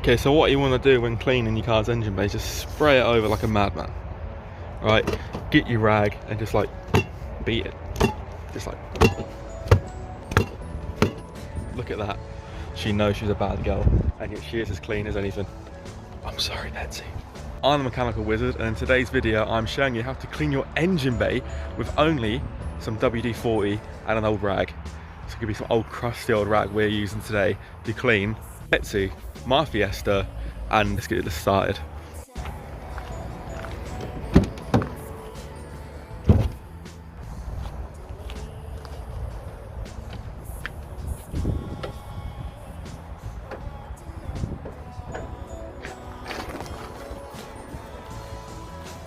Okay, so what you want to do when cleaning your car's engine bay is just spray it over like a madman. Right, get your rag and just like beat it. Just like, look at that. She knows she's a bad girl, and yet she is as clean as anything. I'm sorry, Betsy. I'm the mechanical wizard, and in today's video I'm showing you how to clean your engine bay with only some WD-40 and an old rag. So it could be some old crusty old rag we're using today to clean Betsy, my Fiesta, and let's get this started.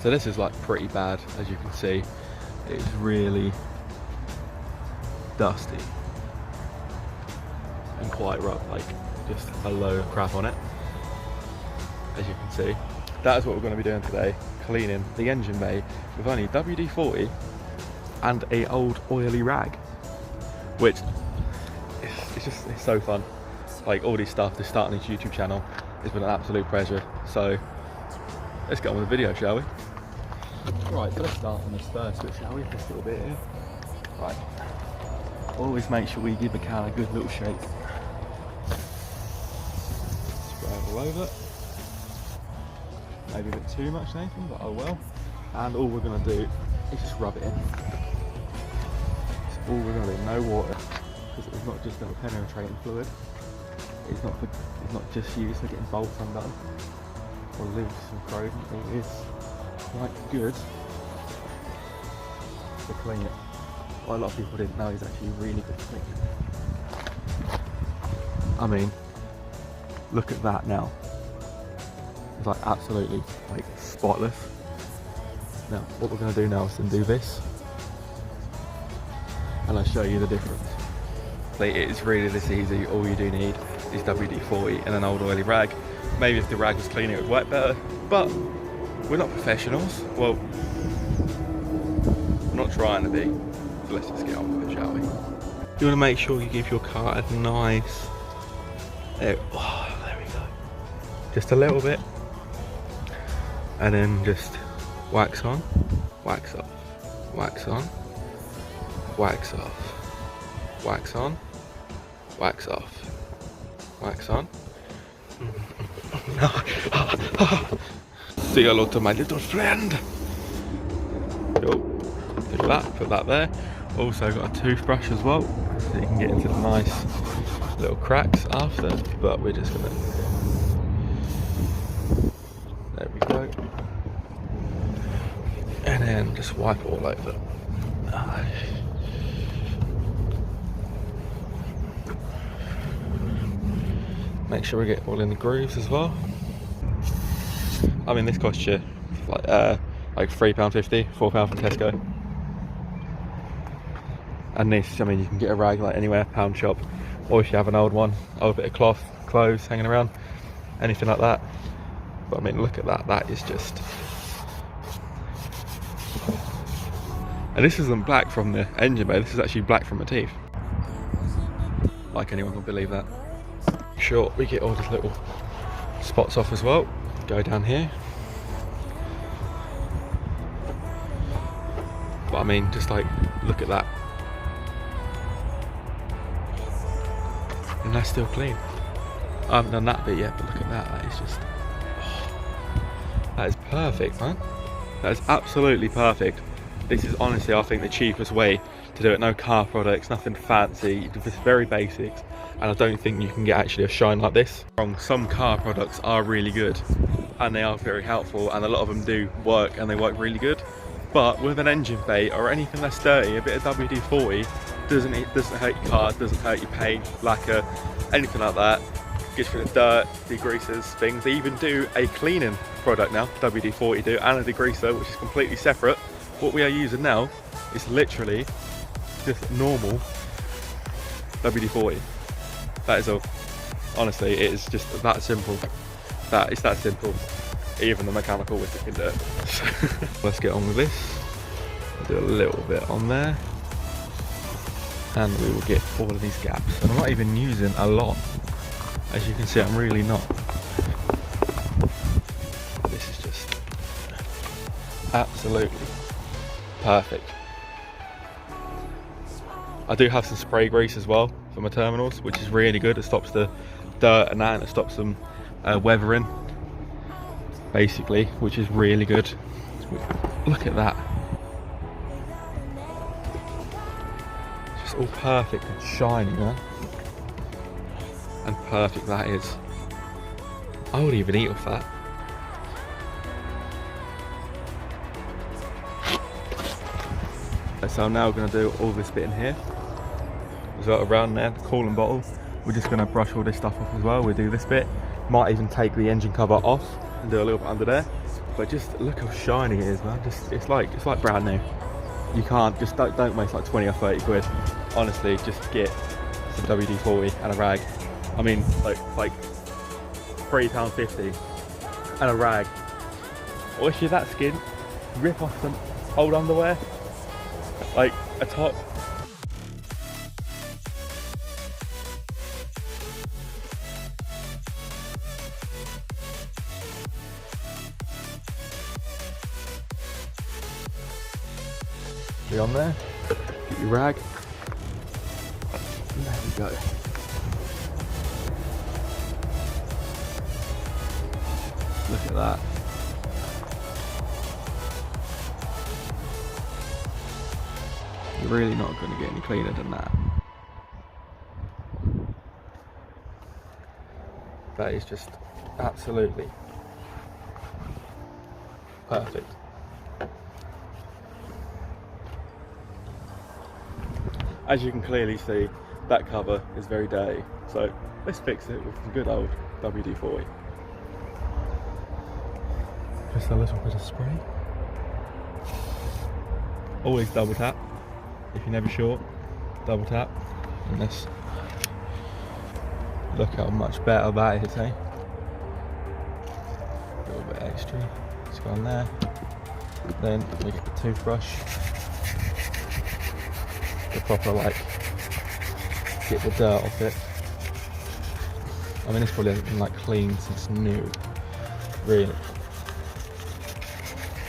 So this is like pretty bad, as you can see. It's really dusty and quite rough, like just a load of crap on it, as you can see. That is what we're going to be doing today, cleaning the engine bay with only WD-40 and a old oily rag, which it's so fun. Like all this stuff, just starting this YouTube channel, it's been an absolute pleasure. So let's get on with the video, shall we? Right, so let's start on this first bit, shall we? This little bit here. Right. Always make sure we give the can a good little shake. Spray it all over. Maybe a bit too much, Nathan, but oh well. And all we're going to do is just rub it in. That's all we're going to do, no water. Because it's not just a penetrating fluid. It's not just used for getting bolts undone or loose and corrosion. It is quite good to clean it. What a lot of people didn't know is actually really good to clean. I mean, look at that now. It's like absolutely like spotless. Now what we're going to do now is do this, and I'll show you the difference. Like, it's really this easy. All you do need is WD-40 and an old oily rag. Maybe if the rag was clean it would work better, but we're not professionals. Well, we're not trying to be. So let's just get on with it, shall we? You want to make sure you give your car a nice... there we go. Just a little bit. And then just wax on, wax off, wax on, wax off, wax on, wax off, wax on. Say hello to my little friend. Cool. Do that, put that there. Also got a toothbrush as well, so you can get into the nice little cracks after, but we're just gonna... there we go. And then just wipe it all over. Make sure we get all in the grooves as well. I mean, this costs you like £3.50, £4 from Tesco. And this, I mean, you can get a rag like anywhere, pound shop, or if you have an old one, old bit of cloth, clothes hanging around, anything like that. But I mean, look at that, that is just... And this isn't black from the engine bay, this is actually black from the teeth. Like anyone can believe that. Sure, we get all these little spots off as well. Go down here. But I mean, just like, look at that. And that's still clean. I haven't done that bit yet, but look at that, that is just... that is perfect, man. That is absolutely perfect. This is honestly, I think, the cheapest way to do it. No car products, nothing fancy, just very basics. And I don't think you can get actually a shine like this. Some car products are really good and they are very helpful, and a lot of them do work and they work really good. But with an engine bay or anything that's dirty, a bit of WD-40 doesn't hurt your car, doesn't hurt your paint, lacquer, anything like that. Gets rid of dirt, degreases things. They even do a cleaning product now, WD-40 do, and a degreaser, which is completely separate. What we are using now is literally just normal WD-40. That is all. Honestly, it is just that simple. It's that simple. Even the mechanical wizard can do it. Let's get on with this. I'll do a little bit on there. And we will get all of these gaps. And I'm not even using a lot. As you can see, I'm really not. This is just absolutely perfect. I do have some spray grease as well for my terminals, which is really good. It stops the dirt and that, and it stops them weathering, basically, which is really good. Look at that. It's just all perfect and shiny, man. And perfect that is. I would even eat off that. So I'm now going to do all this bit in here. So around there, the coolant bottle. We're just going to brush all this stuff off as well. We'll do this bit. Might even take the engine cover off and do a little bit under there. But just look how shiny it is, man. Just it's like brand new. You can't just don't waste like 20 or 30 quid. Honestly, just get some WD40 and a rag. I mean, like £3.50 and a rag. Or if you're that skin, rip off some old underwear, like a top. Be on there, get your rag, and there we go. Look at that. You're really not going to get any cleaner than that. That is just absolutely perfect. As you can clearly see, that cover is very dirty, so let's fix it with some good old WD-40. Just a little bit of spray. Always double tap. If you're never sure, double tap. And this, look how much better that is, eh? A little bit extra, just go on there. Then we get the toothbrush. The proper, like, get the dirt off it. I mean, this probably hasn't been like clean since new, really.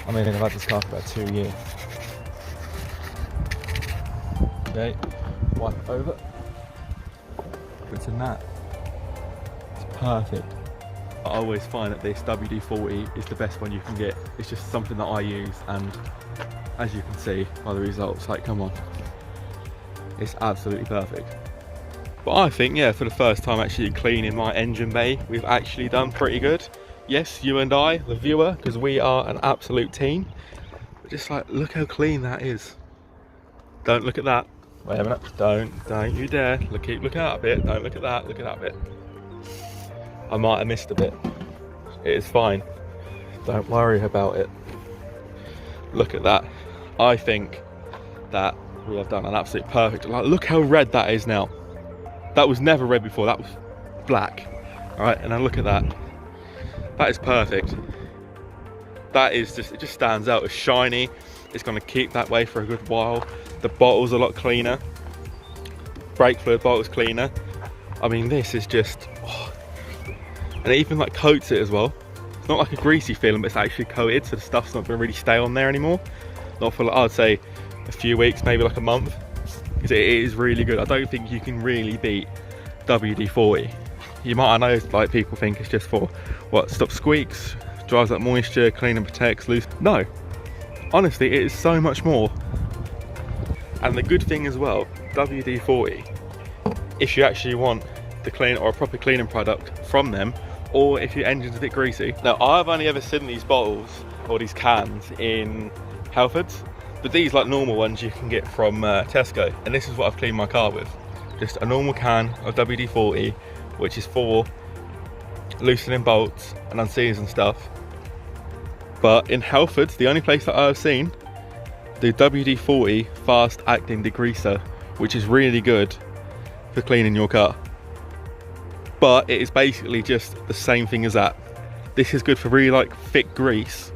I mean, I've had this car for about 2 years. Okay, wipe it over. It's in that. It's perfect. I always find that this WD-40 is the best one you can get. It's just something that I use, and as you can see by the results, like, come on. It's absolutely perfect. But I think, yeah, for the first time actually cleaning my engine bay, we've actually done pretty good. Yes, you and I, the viewer, because we are an absolute team. But just like, look how clean that is. Don't look at that. Wait a minute. Don't you dare. Keep looking at that bit. Don't look at that. Look at that bit. I might have missed a bit. It is fine. Don't worry about it. Look at that. I think that we have done an absolute perfect. Like, look how red that is now. That was never red before. That was black. All right, and now look at that. That is perfect. That is just, it just stands out. It's shiny. It's going to keep that way for a good while. The bottle's a lot cleaner. Brake fluid bottle's cleaner. I mean, this is just, oh. And it even like coats it as well. It's not like a greasy feeling, but it's actually coated, so the stuff's not going to really stay on there anymore. Not for, like, I'd say, a few weeks, maybe like a month. Because it is really good. I don't think you can really beat WD-40. You might, I know, like, people think it's just for what, stop squeaks, drives up moisture, clean and protects, loose. No, honestly, it is so much more. And the good thing as well, WD-40, if you actually want the clean or a proper cleaning product from them, or if your engine's a bit greasy. Now, I've only ever seen these bottles or these cans in Halfords, but these, like normal ones, you can get from Tesco, and this is what I've cleaned my car with. Just a normal can of WD-40, which is for loosening bolts and unsealing stuff. But in Halfords, the only place that I've seen the WD-40 fast acting degreaser, which is really good for cleaning your car. But it is basically just the same thing as that. This is good for really like thick grease,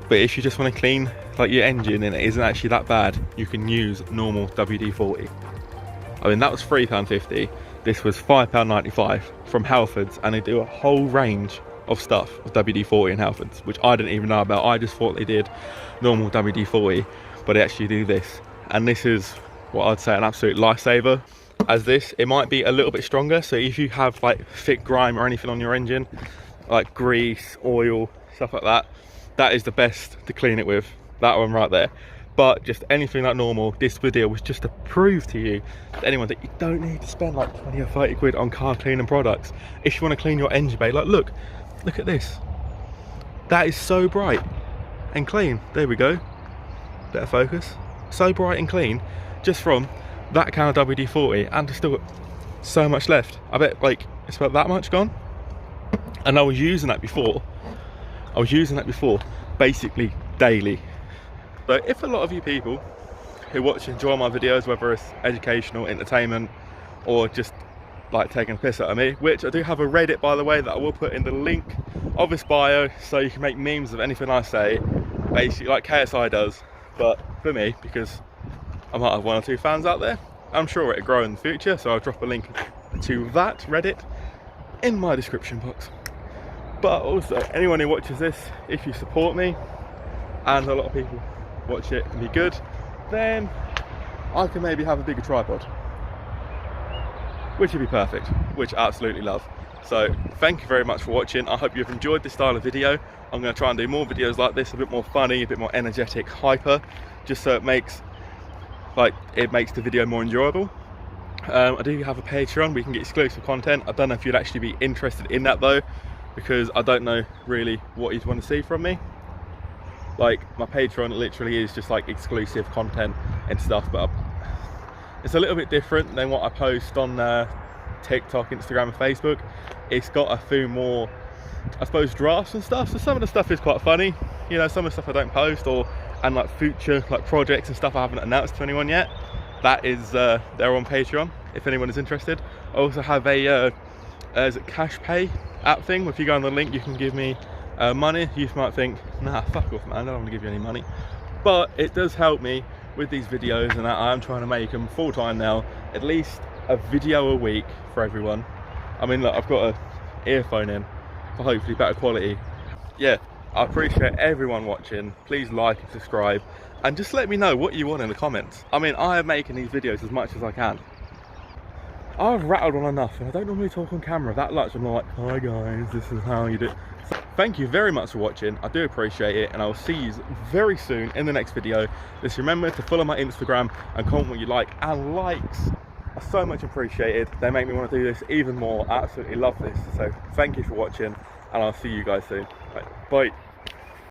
but if you just want to clean like your engine and it isn't actually that bad, you can use normal WD-40. I mean, that was £3.50. This was £5.95 from Halfords, and they do a whole range of stuff of WD-40 and Halfords, which I didn't even know about. I just thought they did normal WD-40, but they actually do this. And this is what I'd say an absolute lifesaver. As this, it might be a little bit stronger, so if you have like thick grime or anything on your engine, like grease, oil, stuff like that, that is the best to clean it with, that one right there. But just anything like normal, this video was just to prove to you, to anyone, that you don't need to spend like 20 or 30 quid on car cleaning products. If you want to clean your engine bay, like look at this. That is so bright and clean. There we go. Better focus. So bright and clean, just from that kind of WD-40, and there's still got so much left. I bet like it's about that much gone. And I was using that before. Basically daily. So if a lot of you people who watch and enjoy my videos, whether it's educational, entertainment, or just like taking a piss out of me, which I do have a Reddit, by the way, that I will put in the link of this bio, so you can make memes of anything I say, basically like KSI does, but for me, because I might have 1 or 2 fans out there. I'm sure it'll grow in the future, so I'll drop a link to that Reddit in my description box. But also, anyone who watches this, if you support me, and a lot of people watch it and be good, then I can maybe have a bigger tripod, which would be perfect, which I absolutely love. So thank you very much for watching. I hope you've enjoyed this style of video. I'm going to try and do more videos like this, a bit more funny, a bit more energetic, hyper, just so it makes the video more enjoyable. I do have a Patreon, we can get exclusive content. I don't know if you'd actually be interested in that though, because I don't know really what you'd want to see from me. Like my Patreon literally is just like exclusive content and stuff, but it's a little bit different than what I post on TikTok, Instagram and Facebook. It's got a few more, I suppose, drafts and stuff, so some of the stuff is quite funny, you know, some of the stuff I don't post, and like future like projects and stuff I haven't announced to anyone yet. That is they're on Patreon if anyone is interested. I also have a is it cash pay app thing. If you go on the link, you can give me money. You might think, nah, fuck off man, I don't want to give you any money, but it does help me with these videos, and I'm trying to make them full time now, at least a video a week for everyone. I mean look, I've got an earphone in for hopefully better quality. Yeah, I appreciate everyone watching. Please like and subscribe, and just let me know what you want in the comments. I mean, I am making these videos as much as I can. I've rattled on enough, and I don't normally talk on camera that much. I'm like, hi guys, this is how you do it. So, thank you very much for watching. I do appreciate it, and I will see you very soon in the next video. Just remember to follow my Instagram and comment what you like, and likes are so much appreciated. They make me want to do this even more. I absolutely love this. So thank you for watching, and I'll see you guys soon. Right, bye.